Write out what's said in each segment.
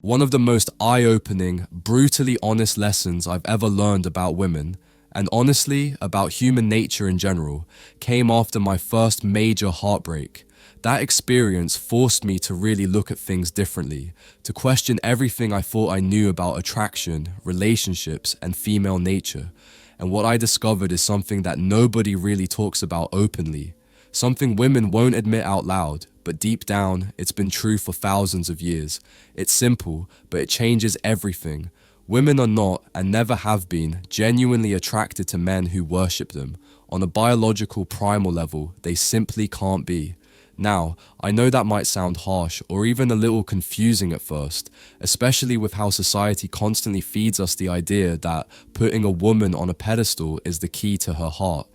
One of the most eye-opening, brutally honest lessons I've ever learned about women, and honestly about human nature in general, came after my first major heartbreak. That experience forced me to really look at things differently, to question everything I thought I knew about attraction, relationships, and female nature. And what I discovered is something that nobody really talks about openly. Something women won't admit out loud, but deep down, it's been true for thousands of years. It's simple, but it changes everything. Women are not, and never have been, genuinely attracted to men who worship them. On a biological, primal level, they simply can't be. Now, I know that might sound harsh or even a little confusing at first, especially with how society constantly feeds us the idea that putting a woman on a pedestal is the key to her heart.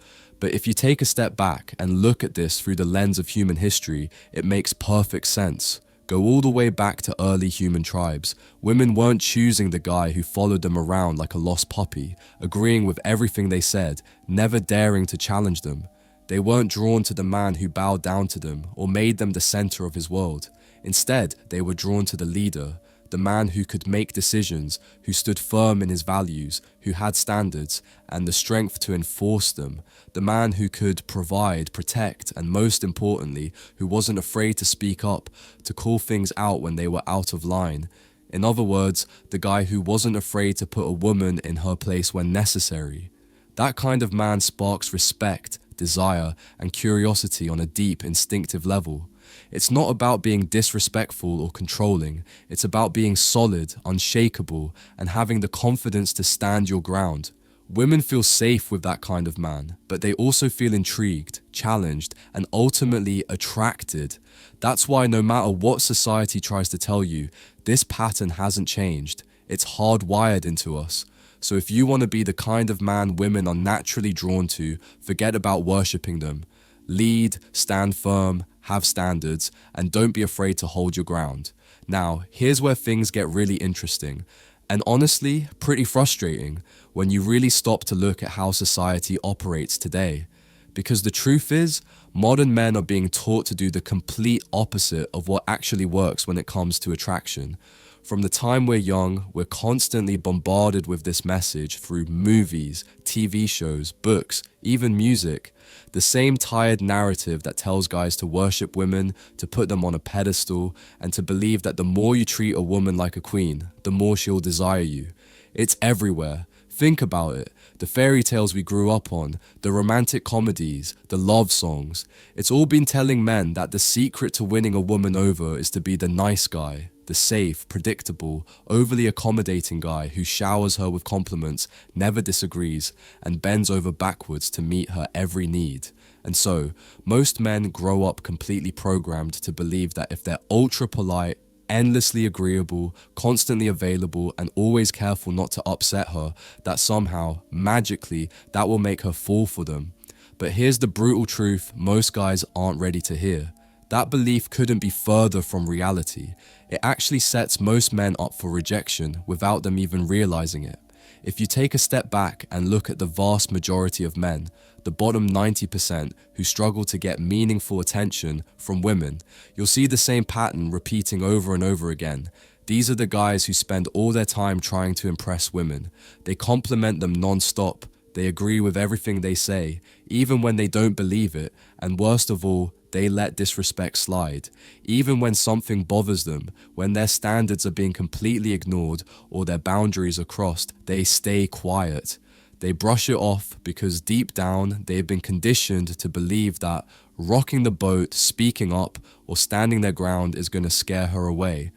But if you take a step back and look at this through the lens of human history, it makes perfect sense. Go all the way back to early human tribes. Women weren't choosing the guy who followed them around like a lost puppy, agreeing with everything they said, never daring to challenge them. They weren't drawn to the man who bowed down to them or made them the center of his world. Instead, they were drawn to the leader, the man who could make decisions, who stood firm in his values, who had standards and the strength to enforce them, the man who could provide, protect, and most importantly, who wasn't afraid to speak up, to call things out when they were out of line. In other words, the guy who wasn't afraid to put a woman in her place when necessary. That kind of man sparks respect, desire, and curiosity on a deep, instinctive level. It's not about being disrespectful or controlling. It's about being solid, unshakable, and having the confidence to stand your ground. Women feel safe with that kind of man, but they also feel intrigued, challenged, and ultimately attracted. That's why no matter what society tries to tell you, this pattern hasn't changed. It's hardwired into us. So if you want to be the kind of man women are naturally drawn to, forget about worshipping them. Lead, stand firm, have standards, and don't be afraid to hold your ground. Now, here's where things get really interesting, and honestly, pretty frustrating when you really stop to look at how society operates today. Because the truth is, modern men are being taught to do the complete opposite of what actually works when it comes to attraction. From the time we're young, we're constantly bombarded with this message through movies, TV shows, books, even music. The same tired narrative that tells guys to worship women, to put them on a pedestal, and to believe that the more you treat a woman like a queen, the more she'll desire you. It's everywhere. Think about it. The fairy tales we grew up on, the romantic comedies, the love songs. It's all been telling men that the secret to winning a woman over is to be the nice guy, the safe, predictable, overly accommodating guy who showers her with compliments, never disagrees, and bends over backwards to meet her every need. And so, most men grow up completely programmed to believe that if they're ultra polite, endlessly agreeable, constantly available, and always careful not to upset her, that somehow, magically, that will make her fall for them. But here's the brutal truth most guys aren't ready to hear. That belief couldn't be further from reality. It actually sets most men up for rejection without them even realizing it. If you take a step back and look at the vast majority of men, the bottom 90% who struggle to get meaningful attention from women, you'll see the same pattern repeating over and over again. These are the guys who spend all their time trying to impress women. They compliment them non-stop. They agree with everything they say, even when they don't believe it, and worst of all, they let disrespect slide. Even when something bothers them, when their standards are being completely ignored or their boundaries are crossed, they stay quiet. They brush it off because deep down they've been conditioned to believe that rocking the boat, speaking up, or standing their ground is going to scare her away.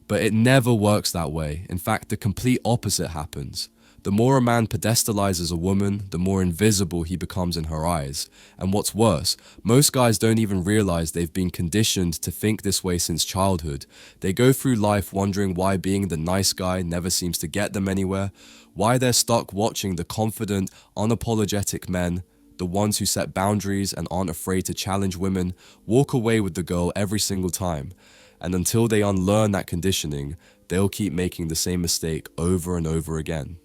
But it never works that way. In fact, the complete opposite happens. The more a man pedestalizes a woman, the more invisible he becomes in her eyes. And what's worse, most guys don't even realize they've been conditioned to think this way since childhood. They go through life wondering why being the nice guy never seems to get them anywhere, why they're stuck watching the confident, unapologetic men, the ones who set boundaries and aren't afraid to challenge women, walk away with the girl every single time. And until they unlearn that conditioning, they'll keep making the same mistake over and over again.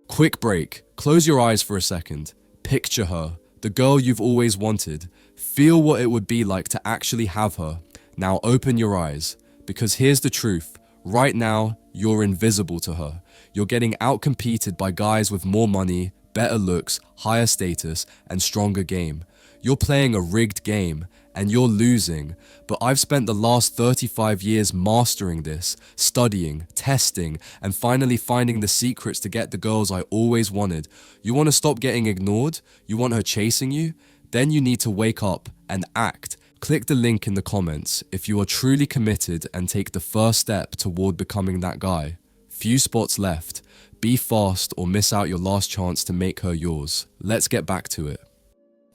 Quick break. Close your eyes for a second. Picture her, the girl you've always wanted. Feel what it would be like to actually have her. Now open your eyes, because here's the truth. Right now, you're invisible to her. You're getting outcompeted by guys with more money, better looks, higher status, and stronger game. You're playing a rigged game, and you're losing, but I've spent the last 35 years mastering this, studying, testing, and finally finding the secrets to get the girls I always wanted. You want to stop getting ignored? You want her chasing you? Then you need to wake up and act. Click the link in the comments if you are truly committed and take the first step toward becoming that guy. Few spots left. Be fast or miss out your last chance to make her yours. Let's get back to it.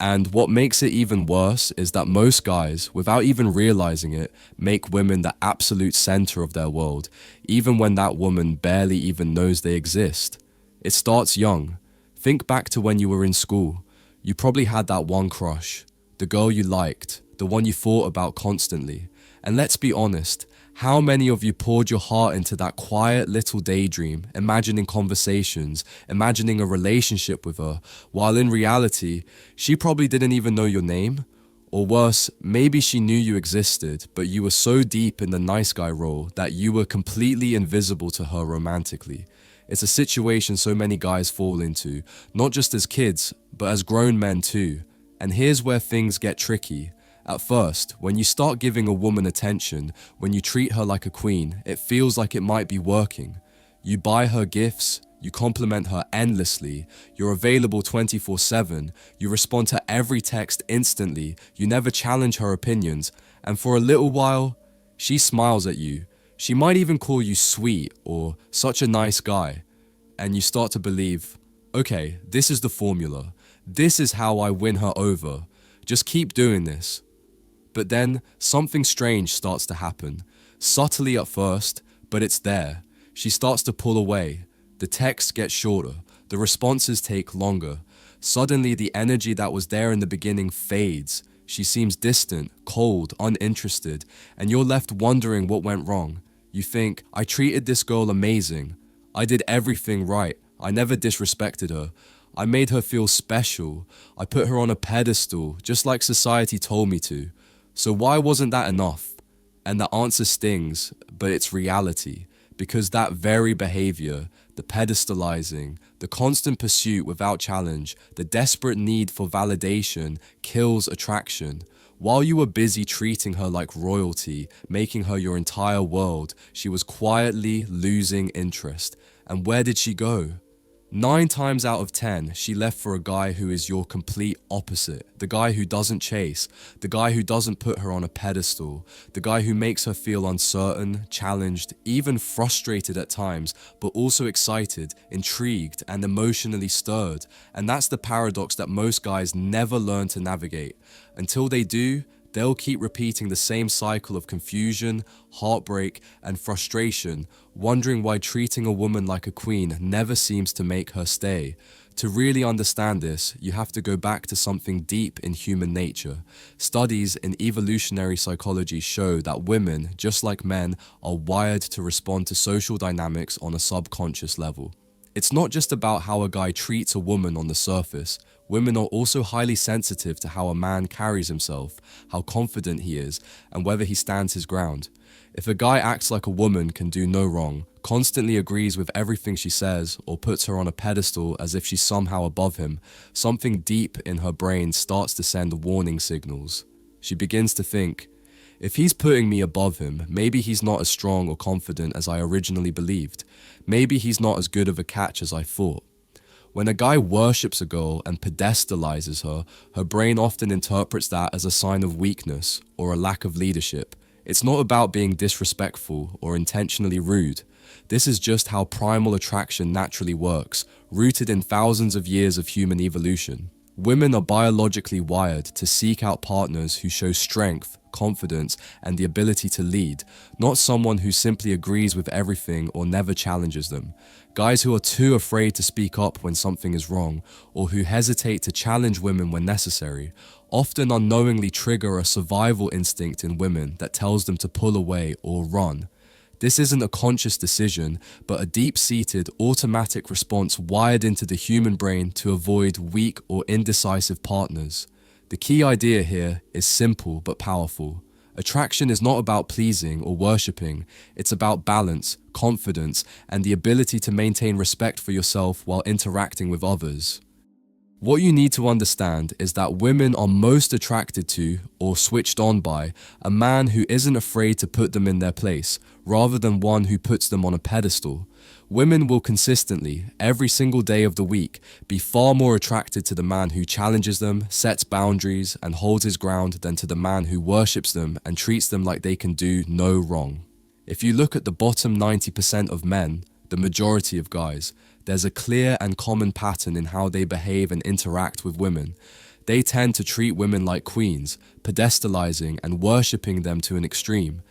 And what makes it even worse is that most guys, without even realizing it, make women the absolute center of their world, even when that woman barely even knows they exist. It starts young. Think back to when you were in school. You probably had that one crush, the girl you liked, the one you thought about constantly. And let's be honest, how many of you poured your heart into that quiet little daydream, imagining conversations, imagining a relationship with her, while in reality, she probably didn't even know your name? Or worse, maybe she knew you existed, but you were so deep in the nice guy role that you were completely invisible to her romantically. It's a situation so many guys fall into, not just as kids, but as grown men too. And here's where things get tricky. At first, when you start giving a woman attention, when you treat her like a queen, it feels like it might be working. You buy her gifts, you compliment her endlessly, you're available 24/7, you respond to every text instantly, you never challenge her opinions, and for a little while, she smiles at you. She might even call you sweet or such a nice guy. And you start to believe, okay, this is the formula. This is how I win her over. Just keep doing this. But then something strange starts to happen. Subtly at first, but it's there. She starts to pull away. The texts get shorter. The responses take longer. Suddenly the energy that was there in the beginning fades. She seems distant, cold, uninterested, and you're left wondering what went wrong. You think, I treated this girl amazing. I did everything right. I never disrespected her. I made her feel special. I put her on a pedestal, just like society told me to. So why wasn't that enough? And the answer stings, but it's reality. Because that very behavior, the pedestalizing, the constant pursuit without challenge, the desperate need for validation kills attraction. While you were busy treating her like royalty, making her your entire world, she was quietly losing interest. And where did she go? 9 times out of 10, she left for a guy who is your complete opposite. The guy who doesn't chase, the guy who doesn't put her on a pedestal, the guy who makes her feel uncertain, challenged, even frustrated at times, but also excited, intrigued, and emotionally stirred. And that's the paradox that most guys never learn to navigate. Until they do, they'll keep repeating the same cycle of confusion, heartbreak, and frustration, wondering why treating a woman like a queen never seems to make her stay. To really understand this, you have to go back to something deep in human nature. Studies in evolutionary psychology show that women, just like men, are wired to respond to social dynamics on a subconscious level. It's not just about how a guy treats a woman on the surface. Women are also highly sensitive to how a man carries himself, how confident he is, and whether he stands his ground. If a guy acts like a woman can do no wrong, constantly agrees with everything she says, or puts her on a pedestal as if she's somehow above him, something deep in her brain starts to send warning signals. She begins to think, if he's putting me above him, maybe he's not as strong or confident as I originally believed. Maybe he's not as good of a catch as I thought. When a guy worships a girl and pedestalizes her, her brain often interprets that as a sign of weakness or a lack of leadership. It's not about being disrespectful or intentionally rude. This is just how primal attraction naturally works, rooted in thousands of years of human evolution. Women are biologically wired to seek out partners who show strength, confidence, and the ability to lead, not someone who simply agrees with everything or never challenges them. Guys who are too afraid to speak up when something is wrong, or who hesitate to challenge women when necessary, often unknowingly trigger a survival instinct in women that tells them to pull away or run. This isn't a conscious decision, but a deep-seated, automatic response wired into the human brain to avoid weak or indecisive partners. The key idea here is simple but powerful. Attraction is not about pleasing or worshipping, it's about balance, confidence, and the ability to maintain respect for yourself while interacting with others. What you need to understand is that women are most attracted to, or switched on by, a man who isn't afraid to put them in their place, rather than one who puts them on a pedestal. Women will consistently, every single day of the week, be far more attracted to the man who challenges them, sets boundaries, and holds his ground than to the man who worships them and treats them like they can do no wrong. If you look at the bottom 90% of men, the majority of guys, there's a clear and common pattern in how they behave and interact with women. They tend to treat women like queens, pedestalizing and worshipping them to an extreme.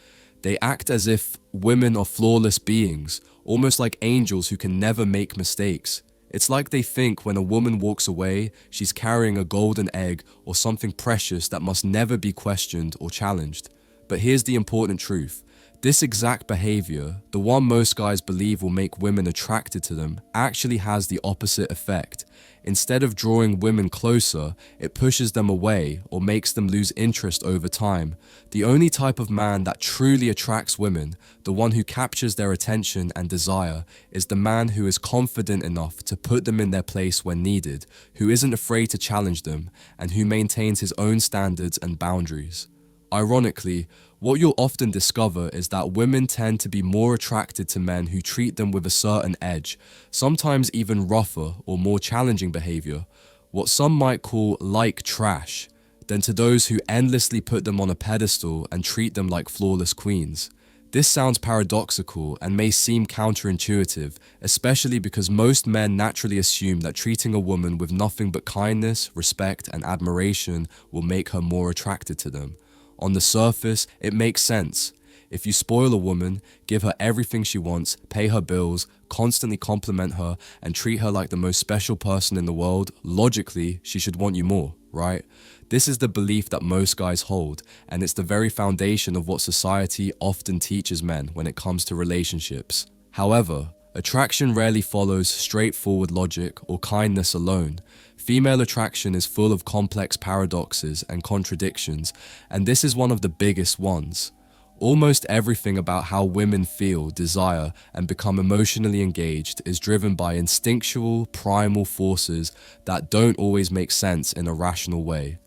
They act as if women are flawless beings, almost like angels who can never make mistakes. It's like they think when a woman walks away, she's carrying a golden egg or something precious that must never be questioned or challenged. But here's the important truth. This exact behavior, the one most guys believe will make women attracted to them, actually has the opposite effect. Instead of drawing women closer, it pushes them away or makes them lose interest over time. The only type of man that truly attracts women, the one who captures their attention and desire, is the man who is confident enough to put them in their place when needed, who isn't afraid to challenge them, and who maintains his own standards and boundaries. Ironically, what you'll often discover is that women tend to be more attracted to men who treat them with a certain edge, sometimes even rougher or more challenging behavior, what some might call like trash, than to those who endlessly put them on a pedestal and treat them like flawless queens. This sounds paradoxical and may seem counterintuitive, especially because most men naturally assume that treating a woman with nothing but kindness, respect, and admiration will make her more attracted to them. On the surface, it makes sense. If you spoil a woman, give her everything she wants, pay her bills, constantly compliment her, and treat her like the most special person in the world, logically, she should want you more, right? This is the belief that most guys hold, and it's the very foundation of what society often teaches men when it comes to relationships. However, attraction rarely follows straightforward logic or kindness alone. Female attraction is full of complex paradoxes and contradictions, and this is one of the biggest ones. Almost everything about how women feel, desire, and become emotionally engaged is driven by instinctual, primal forces that don't always make sense in a rational way.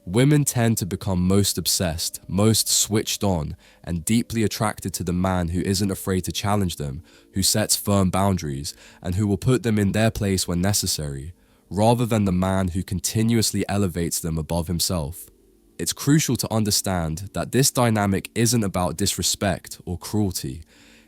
Women tend to become most obsessed, most switched on, and deeply attracted to the man who isn't afraid to challenge them, who sets firm boundaries, and who will put them in their place when necessary, rather than the man who continuously elevates them above himself. It's crucial to understand that this dynamic isn't about disrespect or cruelty.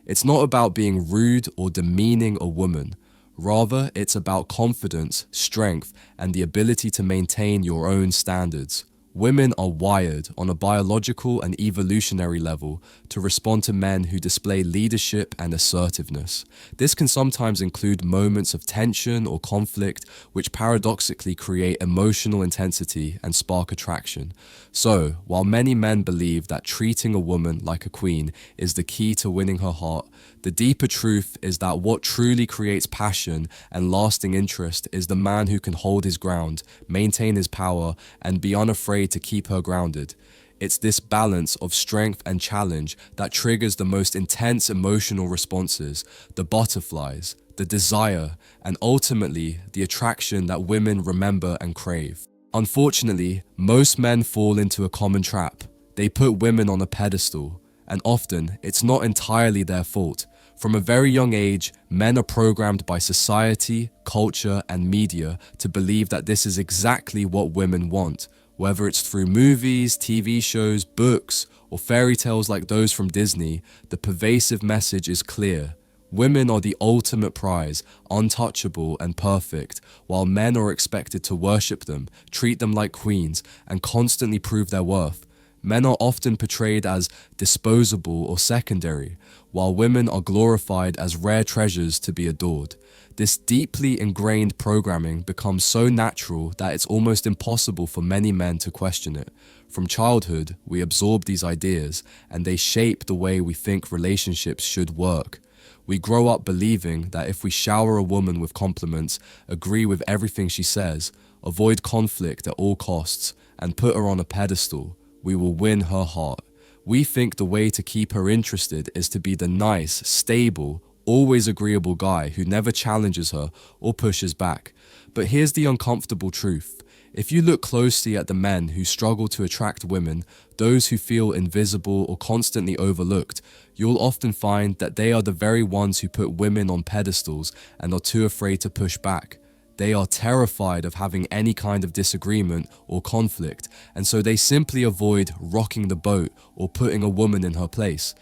It's not about being rude or demeaning a woman. Rather, it's about confidence, strength, and the ability to maintain your own standards. Women are wired on a biological and evolutionary level to respond to men who display leadership and assertiveness. This can sometimes include moments of tension or conflict, which paradoxically create emotional intensity and spark attraction. So, while many men believe that treating a woman like a queen is the key to winning her heart, the deeper truth is that what truly creates passion and lasting interest is the man who can hold his ground, maintain his power, and be unafraid to keep her grounded. It's this balance of strength and challenge that triggers the most intense emotional responses, the butterflies, the desire, and ultimately the attraction that women remember and crave. Unfortunately, most men fall into a common trap. They put women on a pedestal, and often it's not entirely their fault. From a very young age, men are programmed by society, culture, and media to believe that this is exactly what women want. Whether it's through movies, TV shows, books, or fairy tales like those from Disney, the pervasive message is clear. Women are the ultimate prize, untouchable and perfect, while men are expected to worship them, treat them like queens, and constantly prove their worth. Men are often portrayed as disposable or secondary, while women are glorified as rare treasures to be adored. This deeply ingrained programming becomes so natural that it's almost impossible for many men to question it. From childhood, we absorb these ideas, and they shape the way we think relationships should work. We grow up believing that if we shower a woman with compliments, agree with everything she says, avoid conflict at all costs, and put her on a pedestal, we will win her heart. We think the way to keep her interested is to be the nice, stable, always agreeable guy who never challenges her or pushes back. But here's the uncomfortable truth. If you look closely at the men who struggle to attract women, those who feel invisible or constantly overlooked, you'll often find that they are the very ones who put women on pedestals and are too afraid to push back. They are terrified of having any kind of disagreement or conflict, and so they simply avoid rocking the boat or putting a woman in her place.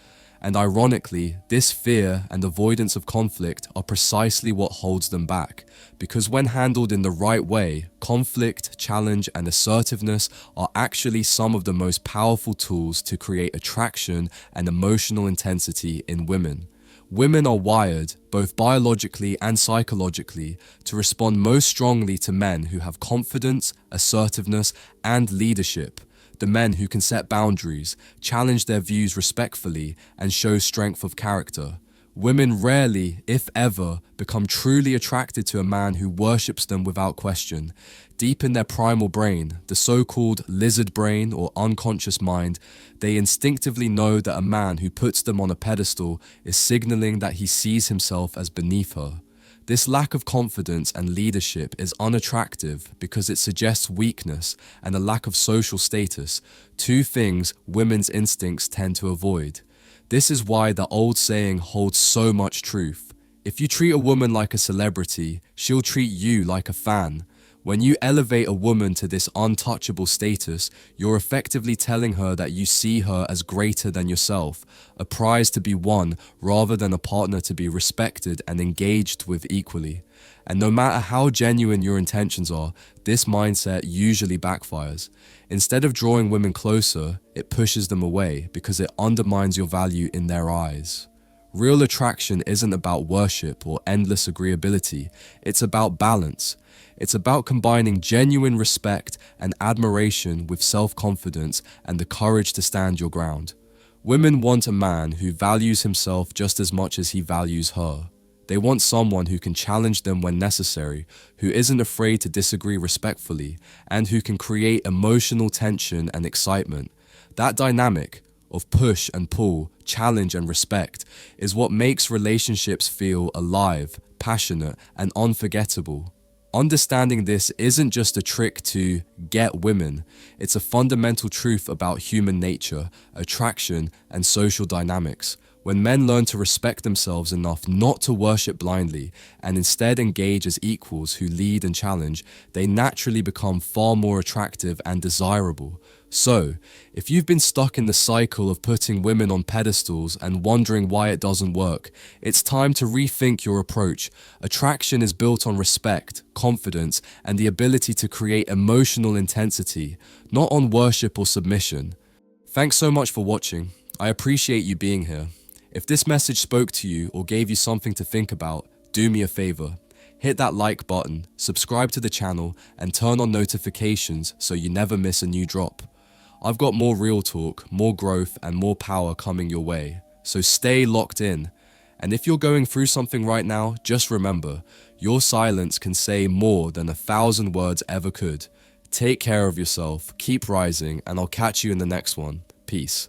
And ironically, this fear and avoidance of conflict are precisely what holds them back. Because when handled in the right way, conflict, challenge, and assertiveness are actually some of the most powerful tools to create attraction and emotional intensity in women. Women are wired, both biologically and psychologically, to respond most strongly to men who have confidence, assertiveness, and leadership. The men who can set boundaries, challenge their views respectfully, and show strength of character. Women rarely, if ever, become truly attracted to a man who worships them without question. Deep in their primal brain, the so-called lizard brain or unconscious mind, they instinctively know that a man who puts them on a pedestal is signaling that he sees himself as beneath her. This lack of confidence and leadership is unattractive because it suggests weakness and a lack of social status, two things women's instincts tend to avoid. This is why the old saying holds so much truth. If you treat a woman like a celebrity, she'll treat you like a fan. When you elevate a woman to this untouchable status, you're effectively telling her that you see her as greater than yourself, a prize to be won rather than a partner to be respected and engaged with equally. And no matter how genuine your intentions are, this mindset usually backfires. Instead of drawing women closer, it pushes them away because it undermines your value in their eyes. Real attraction isn't about worship or endless agreeability, it's about balance. It's about combining genuine respect and admiration with self-confidence and the courage to stand your ground. Women want a man who values himself just as much as he values her. They want someone who can challenge them when necessary, who isn't afraid to disagree respectfully, and who can create emotional tension and excitement. That dynamic of push and pull, challenge and respect is what makes relationships feel alive, passionate, and unforgettable. Understanding this isn't just a trick to get women, it's a fundamental truth about human nature, attraction, and social dynamics. When men learn to respect themselves enough not to worship blindly and instead engage as equals who lead and challenge, they naturally become far more attractive and desirable. So, if you've been stuck in the cycle of putting women on pedestals and wondering why it doesn't work, it's time to rethink your approach. Attraction is built on respect, confidence, and the ability to create emotional intensity, not on worship or submission. Thanks so much for watching. I appreciate you being here. If this message spoke to you or gave you something to think about, do me a favor. Hit that like button, subscribe to the channel, and turn on notifications so you never miss a new drop. I've got more real talk, more growth, and more power coming your way, so stay locked in. And if you're going through something right now, just remember, your silence can say more than 1,000 words ever could. Take care of yourself, keep rising, and I'll catch you in the next one. Peace.